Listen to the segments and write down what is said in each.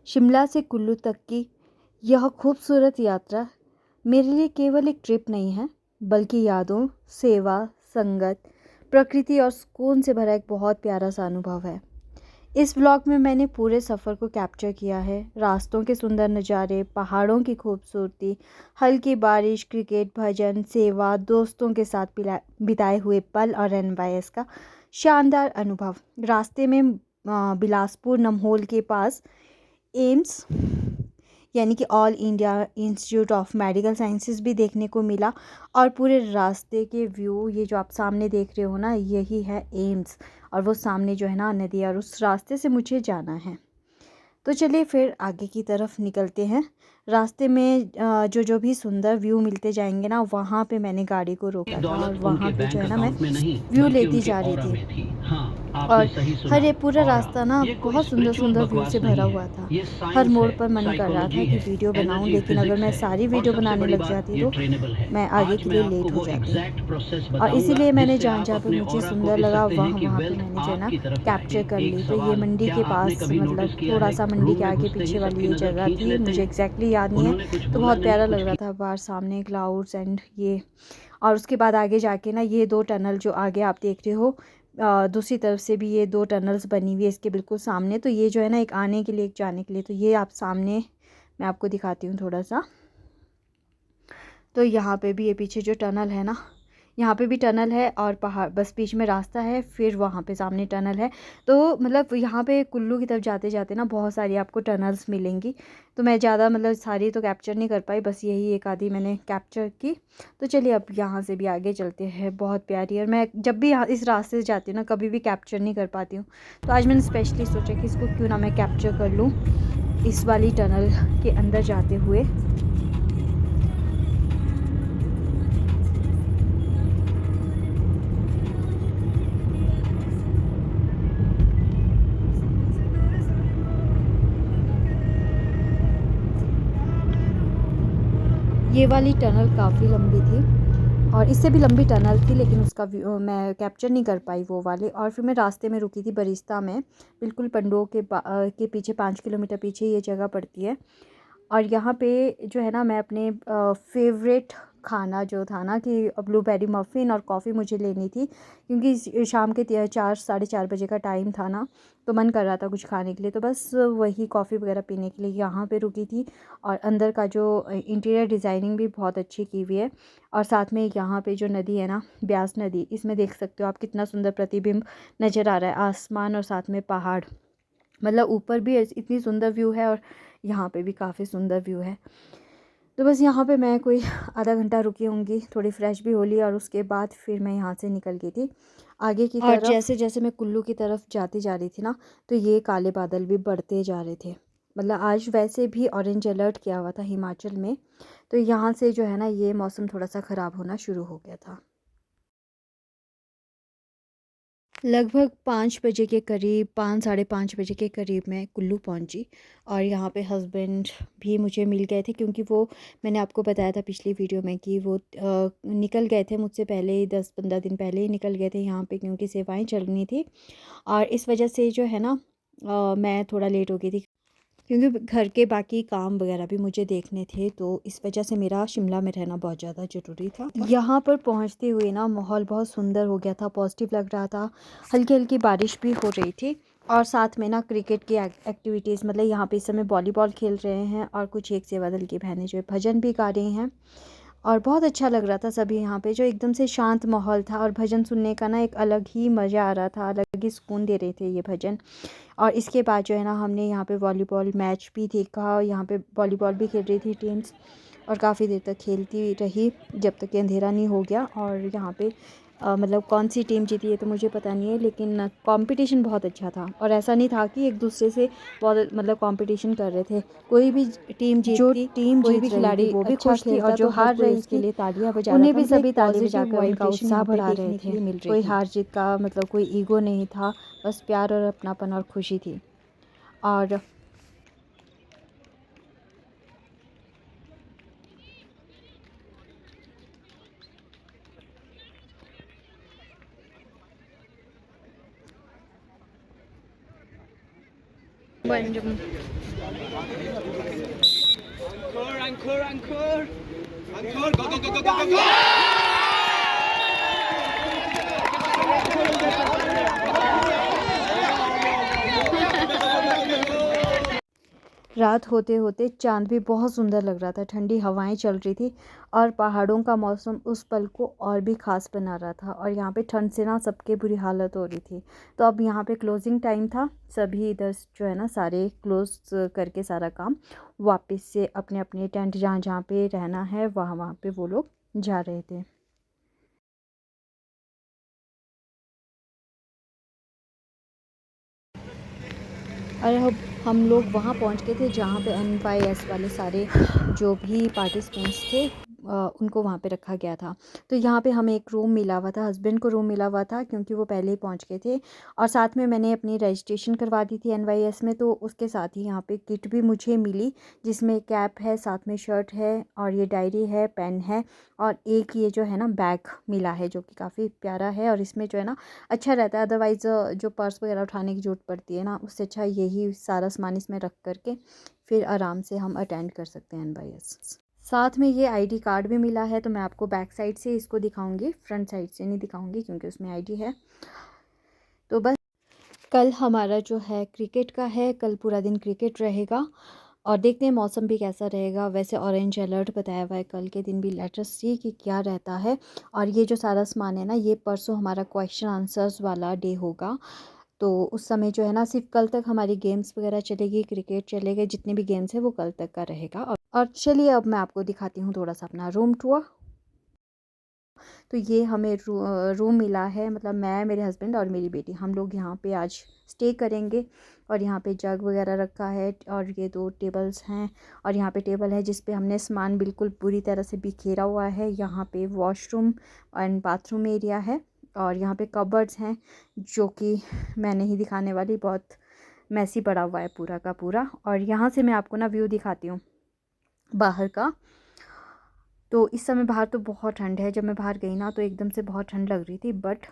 शिमला से कुल्लू तक की यह खूबसूरत यात्रा मेरे लिए केवल एक ट्रिप नहीं है, बल्कि यादों, सेवा, संगत, प्रकृति और सुकून से भरा एक बहुत प्यारा सा अनुभव है। इस व्लॉग में मैंने पूरे सफ़र को कैप्चर किया है। रास्तों के सुंदर नज़ारे, पहाड़ों की खूबसूरती, हल्की बारिश, क्रिकेट, भजन, सेवा, दोस्तों के साथ बिताए हुए पल और एनवाईएस का शानदार अनुभव। रास्ते में बिलासपुर नम्होल के पास एम्स यानी कि all India institute of medical sciences भी देखने को मिला। और पूरे रास्ते के व्यू, ये जो आप सामने देख रहे हो ना, यही है एम्स। और वो सामने जो है ना नदी, और उस रास्ते से मुझे जाना है। तो चलिए फिर आगे की तरफ निकलते हैं। रास्ते में जो जो भी सुंदर व्यू मिलते जाएंगे ना, वहाँ पे मैंने गाड़ी को रोका था और वहाँ पे जो है ना मैं व्यू लेती जा रही थी। और हर ये पूरा रास्ता ना बहुत सुंदर सुंदर व्यू से भरा हुआ था। हर मोड़ पर मन कर रहा था कि वीडियो बनाऊं, लेकिन अगर मैं सारी वीडियो बनाने लग जाती तो मैं आगे के लिए लेट हो जाती। और इसीलिए मैंने जहाँ जहाँ पे मुझे सुंदर लगा वहाँ वहाँ पे मैंने जो है ना कैप्चर कर ली। तो ये मंडी के पास, मतलब थोड़ा सा मंडी के आगे पीछे वाली ये जगह थी, मुझे एग्जैक्टली याद नहीं है। तो बहुत प्यारा लग रहा था बाहर सामने क्लाउड्स एंड ये। और उसके बाद आगे जाके ना ये दो टनल जो आगे आप देख रहे हो, दूसरी तरफ से भी ये दो टनल्स बनी हुई है इसके बिल्कुल सामने। तो ये जो है ना एक आने के लिए, एक जाने के लिए। तो ये आप सामने मैं आपको दिखाती हूँ थोड़ा सा। तो यहाँ पे भी ये पीछे जो टनल है ना, यहाँ पे भी टनल है और पहाड़ बस बीच में रास्ता है, फिर वहाँ पे सामने टनल है। तो मतलब यहाँ पे कुल्लू की तरफ जाते जाते ना बहुत सारी आपको टनल्स मिलेंगी। तो मैं ज़्यादा मतलब सारी तो कैप्चर नहीं कर पाई, बस यही एक आधी मैंने कैप्चर की। तो चलिए अब यहाँ से भी आगे चलते हैं। बहुत प्यारी, और मैं जब भी यहाँ इस रास्ते से जाती हूँ ना, कभी भी कैप्चर नहीं कर पाती हूँ। तो आज मैंने स्पेशली सोचा कि इसको क्यों ना मैं कैप्चर कर लूँ, इस वाली टनल के अंदर जाते हुए। ये वाली टनल काफ़ी लंबी थी और इससे भी लंबी टनल थी, लेकिन उसका मैं कैप्चर नहीं कर पाई वो वाली। और फिर मैं रास्ते में रुकी थी बरिस्ता में, बिल्कुल पंडोह के पीछे 5 किलोमीटर पीछे ये जगह पड़ती है। और यहाँ पे जो है ना मैं अपने फेवरेट खाना जो था ना कि ब्लूबेरी मफ़िन और कॉफ़ी मुझे लेनी थी, क्योंकि शाम के 4 साढ़े 4 बजे का टाइम था ना। तो मन कर रहा था कुछ खाने के लिए, तो बस वही कॉफ़ी वगैरह पीने के लिए यहाँ पे रुकी थी। और अंदर का जो इंटीरियर डिज़ाइनिंग भी बहुत अच्छी की हुई है। और साथ में यहाँ पे जो नदी है ना, ब्यास नदी, इसमें देख सकते हो आप कितना सुंदर प्रतिबिंब नज़र आ रहा है, आसमान और साथ में पहाड़। मतलब ऊपर भी इतनी सुंदर व्यू है और यहाँ पे भी काफ़ी सुंदर व्यू है। तो बस यहाँ पे मैं कोई आधा घंटा रुकी होंगी, थोड़ी फ्रेश भी हो ली, और उसके बाद फिर मैं यहाँ से निकल गई थी आगे की तरफ। और जैसे जैसे मैं कुल्लू की तरफ जाती जा रही थी ना, तो ये काले बादल भी बढ़ते जा रहे थे। मतलब आज वैसे भी ऑरेंज अलर्ट किया हुआ था हिमाचल में, तो यहाँ से जो है ना ये मौसम थोड़ा सा ख़राब होना शुरू हो गया था। लगभग 5 बजे के करीब, 5 साढ़े 5 बजे के करीब मैं कुल्लू पहुंची। और यहाँ पे हस्बैंड भी मुझे मिल गए थे, क्योंकि वो, मैंने आपको बताया था पिछली वीडियो में कि वो निकल गए थे मुझसे पहले ही, 10-15 दिन पहले ही निकल गए थे यहाँ पे, क्योंकि सेवाएं चलनी थी। और इस वजह से जो है ना मैं थोड़ा लेट हो गई थी, क्योंकि घर के बाकी काम वगैरह भी मुझे देखने थे। तो इस वजह से मेरा शिमला में रहना बहुत ज़्यादा ज़रूरी था। यहाँ पर पहुँचते हुए ना माहौल बहुत सुंदर हो गया था, पॉजिटिव लग रहा था। हल्की हल्की बारिश भी हो रही थी। और साथ में ना क्रिकेट की एक्टिविटीज़, मतलब यहाँ पे इस समय वॉलीबॉल खेल रहे हैं, और कुछ एक सेवा दल की बहनें जो है भजन भी गा रही हैं। और बहुत अच्छा लग रहा था सभी यहाँ पे, जो एकदम से शांत माहौल था। और भजन सुनने का ना एक अलग ही मज़ा आ रहा था, अलग ही सुकून दे रहे थे ये भजन। और इसके बाद जो है ना हमने यहाँ पे वॉलीबॉल मैच भी देखा। यहाँ पे वॉलीबॉल भी खेल रही थी टीम्स, और काफ़ी देर तक खेलती रही जब तक कि अंधेरा नहीं हो गया। और यहाँ पे मतलब कौन सी टीम जीती है तो मुझे पता नहीं है, लेकिन कंपटीशन बहुत अच्छा था। और ऐसा नहीं था कि एक दूसरे से बहुत मतलब कंपटीशन कर रहे थे। कोई भी टीम जीतती, कोई भी खिलाड़ी वो भी खुश थी, और जो हार रही थी लिए तालियां बजा रहा था, उन्हें भी सभी ताली बजाकर उनका उत्साह बढ़ा रहे थे। कोई हार जीत का मतलब कोई ईगो नहीं था, बस प्यार और अपनापन और खुशी थी। और पंजम। रात होते होते चांद भी बहुत सुंदर लग रहा था, ठंडी हवाएं चल रही थी और पहाड़ों का मौसम उस पल को और भी ख़ास बना रहा था। और यहाँ पे ठंड से ना सबके बुरी हालत हो रही थी। तो अब यहाँ पे क्लोजिंग टाइम था, सभी इधर जो है ना सारे क्लोज करके सारा काम वापस से अपने अपने टेंट जहाँ जहाँ पे रहना है वहाँ वहाँ पे वो लोग जा रहे थे। और अब हम लोग वहाँ पहुँच गए थे जहाँ पे NYS वाले सारे जो भी पार्टिसिपेंट्स थे उनको वहाँ पे रखा गया था। तो यहाँ पे हमें एक रूम मिला हुआ था, हस्बैंड को रूम मिला हुआ था क्योंकि वो पहले ही पहुँच गए थे। और साथ में मैंने अपनी रजिस्ट्रेशन करवा दी थी NYS में, तो उसके साथ ही यहाँ पे किट भी मुझे मिली जिसमें कैप है, साथ में शर्ट है और ये डायरी है, पेन है और एक ये जो है ना बैग मिला है जो कि काफ़ी प्यारा है। और इसमें जो है ना अच्छा रहता है, अदरवाइज़ जो पर्स वगैरह उठाने की ज़रूरत पड़ती है ना, उससे अच्छा यही सारा सामान इसमें रख करके फिर आराम से हम अटेंड कर सकते हैं NYS। साथ में ये ID कार्ड भी मिला है, तो मैं आपको बैक साइड से इसको दिखाऊंगी, फ्रंट साइड से नहीं दिखाऊंगी क्योंकि उसमें ID है। तो बस कल हमारा जो है क्रिकेट का है, कल पूरा दिन क्रिकेट रहेगा और देखते हैं मौसम भी कैसा रहेगा। वैसे ऑरेंज अलर्ट बताया हुआ है कल के दिन भी, लेट अस सी कि क्या रहता है। और ये जो सारा सामान है ना, ये परसों हमारा क्वेश्चन आंसर्स वाला डे होगा, तो उस समय जो है ना सिर्फ कल तक हमारी गेम्स वगैरह चलेगी, क्रिकेट चलेगा, जितने भी गेम्स है वो कल तक का रहेगा। और चलिए अब मैं आपको दिखाती हूँ थोड़ा सा अपना रूम टूर। तो ये हमें रूम मिला है, मतलब मैं, मेरे हस्बैंड और मेरी बेटी, हम लोग यहाँ पे आज स्टे करेंगे। और यहाँ पे जग वगैरह रखा है और ये 2 टेबल्स हैं और यहाँ पे टेबल है जिस पे हमने सामान बिल्कुल पूरी तरह से बिखेरा हुआ है। यहाँ पे वॉशरूम एंड बाथरूम एरिया है और यहाँ पे कबर्ड्स हैं जो कि मैं नहीं दिखाने वाली, बहुत मैसी पड़ा हुआ है पूरा का पूरा। और यहाँ से मैं आपको ना व्यू दिखाती हूँ बाहर का। तो इस समय बाहर तो बहुत ठंड है, जब मैं बाहर गई ना तो एकदम से बहुत ठंड लग रही थी, बट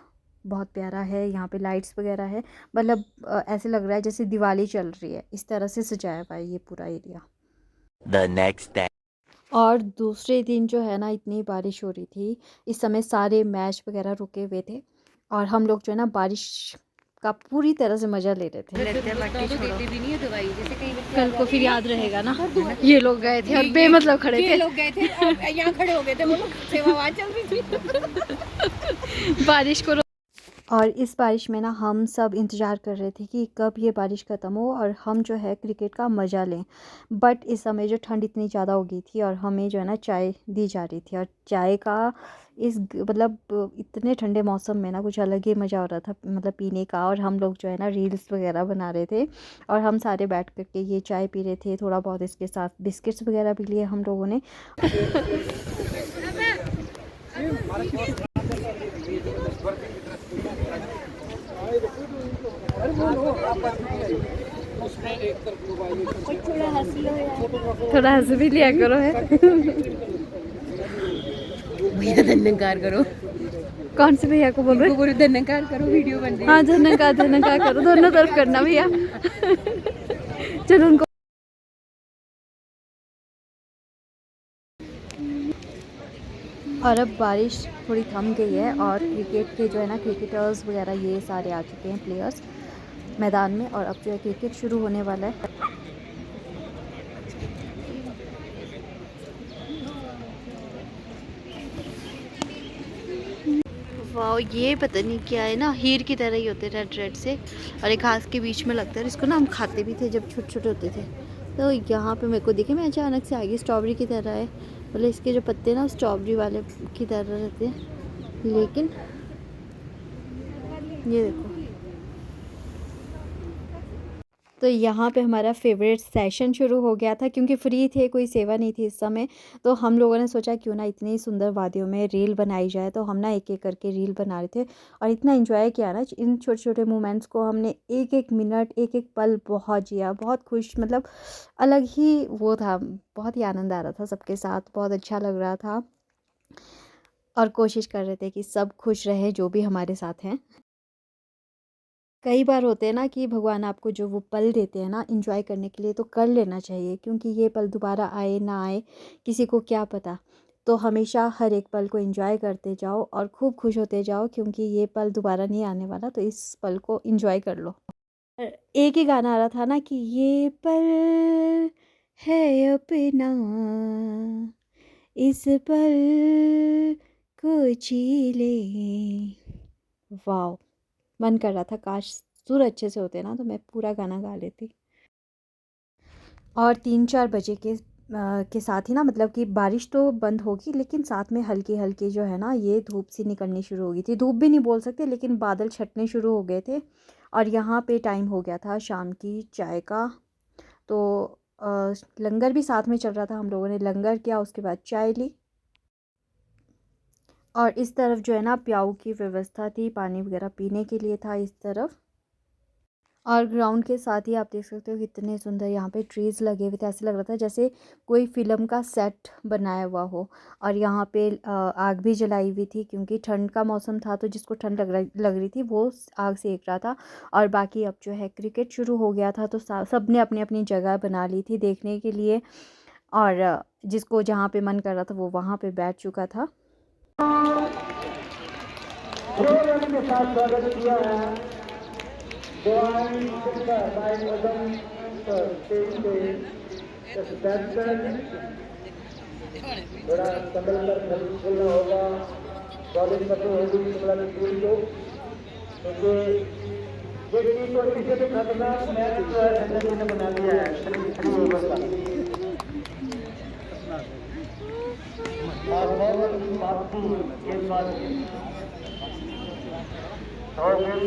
बहुत प्यारा है। यहाँ पे लाइट्स वगैरह है, मतलब ऐसे लग रहा है जैसे दिवाली चल रही है, इस तरह से सजाया हुआ है ये पूरा एरिया। The next day. और दूसरे दिन जो है ना इतनी बारिश हो रही थी, इस समय सारे मैच वगैरह रुके हुए थे और हम लोग जो है ना बारिश का पूरी तरह से मज़ा ले रहे थे। कल को फिर याद रहेगा ना, ये लोग गए थे और बेमतलब खड़े थे, ये लोग गए थे और यहाँ खड़े हो गए थे, वो लोग सेवा वहाँ चल रही थी। बारिश को। और इस बारिश में ना हम सब इंतज़ार कर रहे थे कि कब ये बारिश ख़त्म हो और हम जो है क्रिकेट का मज़ा लें। बट इस समय जो ठंड इतनी ज़्यादा हो गई थी और हमें जो है ना चाय दी जा रही थी और चाय का मतलब इतने ठंडे मौसम में ना कुछ अलग ही मज़ा हो रहा था, मतलब पीने का। और हम लोग जो है ना रील्स वगैरह बना रहे थे और हम सारे बैठ कर के ये चाय पी रहे थे, थोड़ा बहुत इसके साथ बिस्किट्स वगैरह भी लिए हम लोगों ने। थोड़ा हंस भी लिया करो है। भैया धन्यकार करो, कौन से भैया को बोल रहे पूरी धन्यकार करो, वीडियो बन रही है। हाँ, धन्यकार करो, दोनों तरफ करना भैया। चलो उनको। और अब बारिश थोड़ी थम गई है और क्रिकेट के जो है ना क्रिकेटर्स वगैरह ये सारे आ चुके हैं प्लेयर्स मैदान में और अब जो है क्रिकेट शुरू होने वाला है। वाह, ये पता नहीं क्या है ना, हीर की तरह ही होते रेड रेड से और एक घास के बीच में लगता है। इसको ना हम खाते भी थे जब छोटे छोटे होते थे। तो यहाँ पे मेरे को दिखे, मैं अचानक से आगे स्ट्रॉबेरी की तरह है, मतलब इसके जो पत्ते ना स्ट्रॉबेरी वाले की तरह रहते हैं, लेकिन ये देखो। तो यहाँ पे हमारा फेवरेट सेशन शुरू हो गया था क्योंकि फ्री थे, कोई सेवा नहीं थी इस समय। तो हम लोगों ने सोचा क्यों ना इतनी सुंदर वादियों में रील बनाई जाए, तो हम ना एक एक करके रील बना रहे थे और इतना एंजॉय किया ना इन छोटे छोटे मोमेंट्स को हमने, एक एक मिनट एक एक पल बहुत जिया, बहुत खुश, मतलब अलग ही वो था, बहुत ही आनंद आ रहा था सबके साथ, बहुत अच्छा लग रहा था और कोशिश कर रहे थे कि सब खुश रहे जो भी हमारे साथ हैं। कई बार होते हैं ना कि भगवान आपको जो वो पल देते हैं ना एंजॉय करने के लिए, तो कर लेना चाहिए, क्योंकि ये पल दोबारा आए ना आए किसी को क्या पता। तो हमेशा हर एक पल को एंजॉय करते जाओ और खूब खुश होते जाओ, क्योंकि ये पल दोबारा नहीं आने वाला, तो इस पल को एंजॉय कर लो। एक ही गाना आ रहा था ना कि ये पल है अपना, इस पल को जी ले। वाह, मन कर रहा था काश सुर अच्छे से होते ना तो मैं पूरा गाना गा लेती। और 3-4 बजे के साथ ही ना, मतलब कि बारिश तो बंद होगी, लेकिन साथ में हल्की हल्की जो है ना ये धूप सी निकलनी शुरू हो गई थी। धूप भी नहीं बोल सकते, लेकिन बादल छटने शुरू हो गए थे। और यहाँ पे टाइम हो गया था शाम की चाय का। तो लंगर भी साथ में चल रहा था, हम लोगों ने लंगर किया, उसके बाद चाय ली। और इस तरफ जो है ना प्याऊ की व्यवस्था थी, पानी वगैरह पीने के लिए था इस तरफ। और ग्राउंड के साथ ही आप देख सकते हो कितने सुंदर यहाँ पे ट्रीज़ लगे हुए थे। ऐसे लग रहा था जैसे कोई फ़िल्म का सेट बनाया हुआ हो। और यहाँ पे आग भी जलाई हुई थी, क्योंकि ठंड का मौसम था, तो जिसको ठंड लग रही थी वो आग सेक रहा था। और बाकी अब जो है क्रिकेट शुरू हो गया था, तो सब ने अपनी अपनी जगह बना ली थी देखने के लिए। और जिसको जहाँ पे मन कर रहा था वो वहाँ पे बैठ चुका था। बड़ा संभल कर खेलना होगा। बॉलिंग करनी होगी शिमला की टीम को, क्योंकि ये टीम को किसी भी खतरनाक मैच जो है एनएसजी ने बना दिया है 3 ओवर का। और बहुत बाकी गेंदबाज और बॉल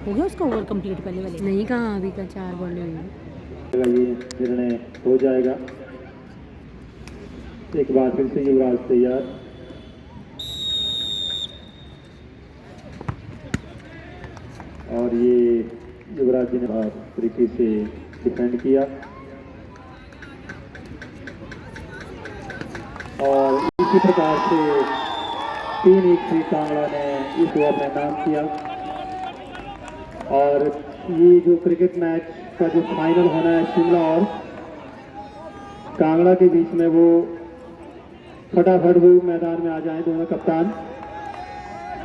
हो गया उसका ओवर कंप्लीट पहले वाले? नहीं, कहाँ अभी का 4 बॉल हुई। ये निर्णय हो जाएगा। एक बार फिर से युवराज तैयार। और ये युवराज जी ने बहुत तरीके से डिफेंड किया और इसी प्रकार से 3-1 से कांगड़ा ने इस ओवर में नाम किया। और ये जो क्रिकेट मैच का जो फाइनल होना है शिमला और कांगड़ा के बीच में, वो फटाफट वो मैदान में आ जाएं दोनों कप्तान,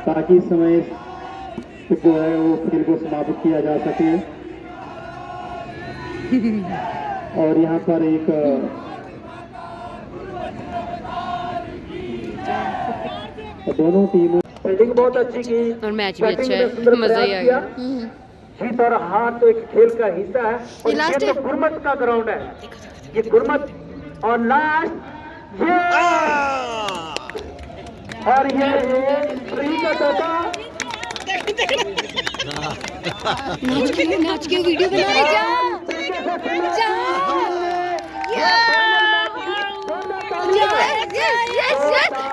ताकि समय जो है वो खेल को समाप्त किया जा सके। और यहाँ पर एक दोनों टीमों फील्डिंग बहुत अच्छी की और मैच भी अच्छा है, मजा ही आ गया। जीत और हार तो एक खेल का हिस्सा है, और ये तो गुरमत का ग्राउंड है, ये गुरमत। और लास्ट ये और ये फ्री का टोटा। नाच के वीडियो बना रहे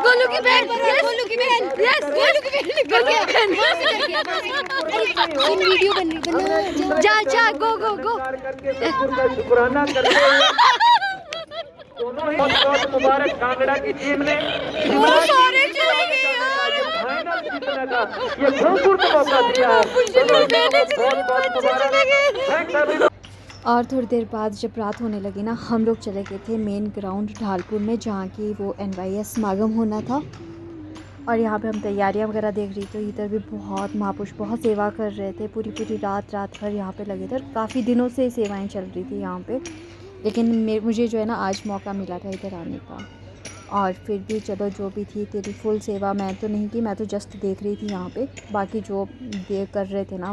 गोलू की बहन, गोलू की बहन, यस गोलू की बहन, गोलू की बहन वीडियो बन रही, जा गो का शुक्राना करते हैं दोनों ही। बहुत मुबारक कांगड़ा की टीम ने फाइनल जीतने का ये खूबसूरत मौका दिया है। और थोड़ी देर बाद जब रात होने लगी ना, हम लोग चले गए थे मेन ग्राउंड ढालपुर में, जहाँ की वो NYS समागम होना था। और यहाँ पे हम तैयारियाँ वगैरह देख रही थी। इधर भी बहुत महापुरुष बहुत सेवा कर रहे थे, पूरी रात भर यहाँ पे लगे थे। काफ़ी दिनों से सेवाएं चल रही थी यहाँ पे, लेकिन मुझे जो है ना आज मौका मिला था इधर आने का। और फिर भी चलो जो भी थी, तेरी फुल सेवा मैं तो नहीं की, मैं तो जस्ट देख रही थी यहाँ पे। बाकी जो कर रहे थे ना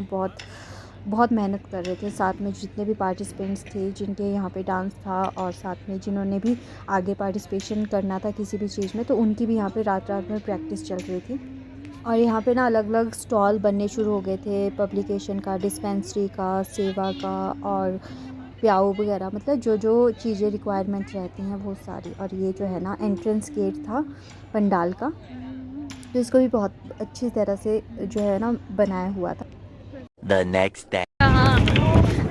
बहुत मेहनत कर रहे थे। साथ में जितने भी पार्टिसिपेंट्स थे जिनके यहाँ पे डांस था, और साथ में जिन्होंने भी आगे पार्टिसिपेशन करना था किसी भी चीज़ में, तो उनकी भी यहाँ पे रात में प्रैक्टिस चल रही थी। और यहाँ पे ना अलग अलग स्टॉल बनने शुरू हो गए थे, पब्लिकेशन का, डिस्पेंसरी का, सेवा का और प्याऊ वगैरह, मतलब जो चीज़ें रिक्वायरमेंट रहती हैं वो सारी। और ये जो है ना एंट्रेंस गेट था पंडाल का, तो इसको भी बहुत अच्छी तरह से जो है ना बनाया हुआ था। The next day.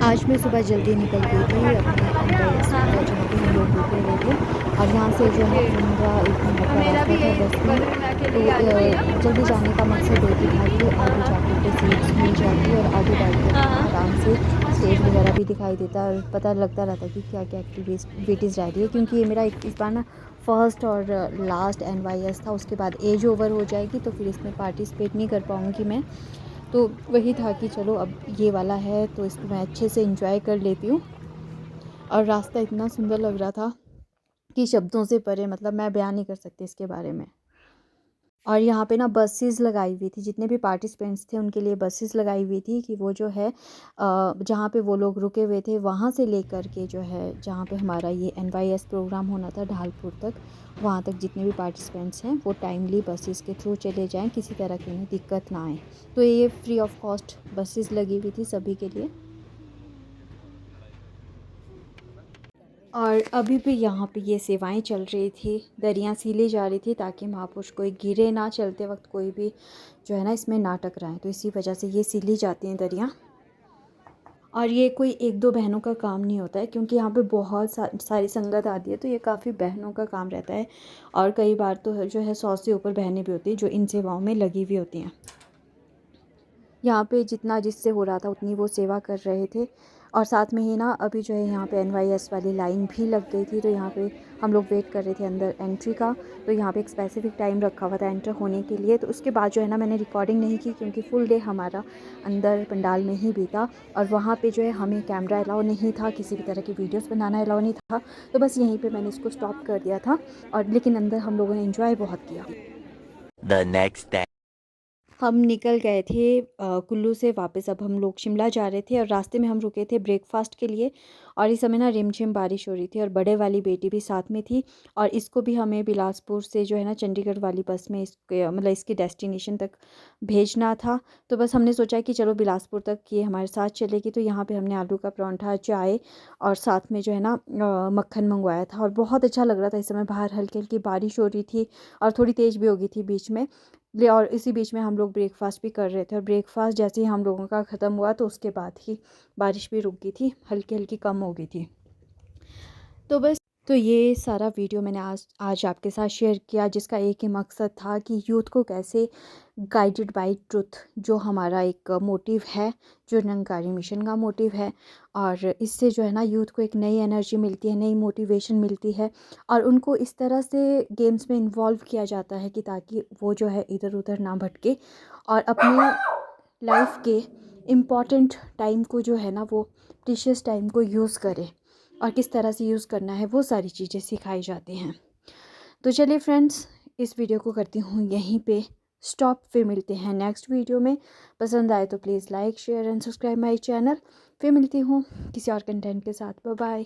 आज मैं सुबह जल्दी निकल गई थी अपने एनवाईएस जहाँ पे हम लोग रुके हुए थे, और यहाँ से जो है 15 एक मिनट का रास्ता था बस में। तो जल्दी जाने का मकसद एक ही था कि आगे जाकर के सीट्स मिल जाती और आगे बैठ कर के ना आराम से स्टेज वगैरह भी दिखाई देता और पता लगता रहता कि क्या क्या एक्टिविटीज़ रह रही है, क्योंकि ये मेरा इस बार ना फर्स्ट और लास्ट एनवाईएस था। उसके बाद एज ओवर हो जाएगी तो फिर इसमें पार्टिसिपेट नहीं कर पाऊँगी मैं। तो वही था कि चलो अब ये वाला है तो इसको मैं अच्छे से एंजॉय कर लेती हूँ। और रास्ता इतना सुंदर लग रहा था कि शब्दों से परे, मतलब मैं बयान नहीं कर सकती इसके बारे में। और यहाँ पे ना बसेस लगाई हुई थी, जितने भी पार्टिसिपेंट्स थे उनके लिए बसेस लगाई हुई थी कि वो जो है जहाँ पे वो लोग रुके हुए थे वहाँ से लेकर के जो है जहाँ पे हमारा ये एनवाईएस प्रोग्राम होना था ढालपुर तक, वहाँ तक जितने भी पार्टिसिपेंट्स हैं वो टाइमली बसेस के थ्रू चले जाएं, किसी तरह की उन्हें दिक्कत ना आए। तो ये फ्री ऑफ कॉस्ट बसेस लगी हुई थी सभी के लिए। और अभी भी यहाँ पे ये सेवाएं चल रही थी, दरियाँ सीली जा रही थी ताकि महापुरुष कोई गिरे ना, चलते वक्त कोई भी जो है ना इसमें ना टकराए, तो इसी वजह से ये सीली जाती हैं दरियाँ। और ये कोई एक दो बहनों का काम नहीं होता है, क्योंकि यहाँ पे बहुत सारी संगत आती है, तो ये काफ़ी बहनों का काम रहता है। और कई बार तो जो है 100 से ऊपर बहनें भी होती हैं जो इन सेवाओं में लगी हुई होती हैं। यहाँ पे जितना जिससे हो रहा था उतनी वो सेवा कर रहे थे। और साथ में ही ना अभी जो है यहाँ पे एनवाईएस वाली लाइन भी लग गई थी, तो यहाँ पे हम लोग वेट कर रहे थे अंदर एंट्री का। तो यहाँ पे एक स्पेसिफिक टाइम रखा हुआ था एंटर होने के लिए, तो उसके बाद जो है ना मैंने रिकॉर्डिंग नहीं की क्योंकि फुल डे हमारा अंदर पंडाल में ही बीता। और वहाँ पे जो है हमें कैमरा अलाउ नहीं था, किसी भी तरह की वीडियोज़ बनाना अलाउ नहीं था, तो बस यहीं पर मैंने इसको स्टॉप कर दिया था। और लेकिन अंदर हम लोगों ने इन्जॉय बहुत किया। The next day. हम निकल गए थे कुल्लू से वापस। अब हम लोग शिमला जा रहे थे और रास्ते में हम रुके थे ब्रेकफास्ट के लिए। और इस समय ना रिमझिम बारिश हो रही थी और बड़े वाली बेटी भी साथ में थी, और इसको भी हमें बिलासपुर से जो है ना चंडीगढ़ वाली बस में इसके मतलब इसके डेस्टिनेशन तक भेजना था। तो बस हमने सोचा कि चलो बिलासपुर तक ये हमारे साथ चलेगी। तो यहाँ पे हमने आलू का परांठा, चाय और साथ में जो है ना मक्खन मंगवाया था, और बहुत अच्छा लग रहा था। इस समय बाहर हल्की हल्की बारिश हो रही थी और थोड़ी तेज़ भी हो गई थी बीच में। और इसी बीच में हम लोग ब्रेकफास्ट भी कर रहे थे, और ब्रेकफास्ट जैसे ही हम लोगों का ख़त्म हुआ तो उसके बाद ही बारिश भी रुक गई थी, हल्की हल्की कम हो गई थी। तो बस, तो ये सारा वीडियो मैंने आज आपके साथ शेयर किया, जिसका एक ही मकसद था कि यूथ को कैसे गाइडेड बाय ट्रुथ, जो हमारा एक मोटिव है, जो निरंकारी मिशन का मोटिव है, और इससे जो है ना यूथ को एक नई एनर्जी मिलती है, नई मोटिवेशन मिलती है, और उनको इस तरह से गेम्स में इन्वॉल्व किया जाता है कि ताकि वो जो है इधर उधर ना भटके और अपनी लाइफ के इम्पॉर्टेंट टाइम को जो है ना वो प्रीशियस टाइम को यूज़ करे, और किस तरह से यूज़ करना है वो सारी चीज़ें सिखाई जाती हैं। तो चलिए फ्रेंड्स, इस वीडियो को करती हूँ यहीं पे स्टॉप। फिर मिलते हैं नेक्स्ट वीडियो में। पसंद आए तो please like share and subscribe my channel. फिर मिलती हूँ किसी और कंटेंट के साथ। Bye bye.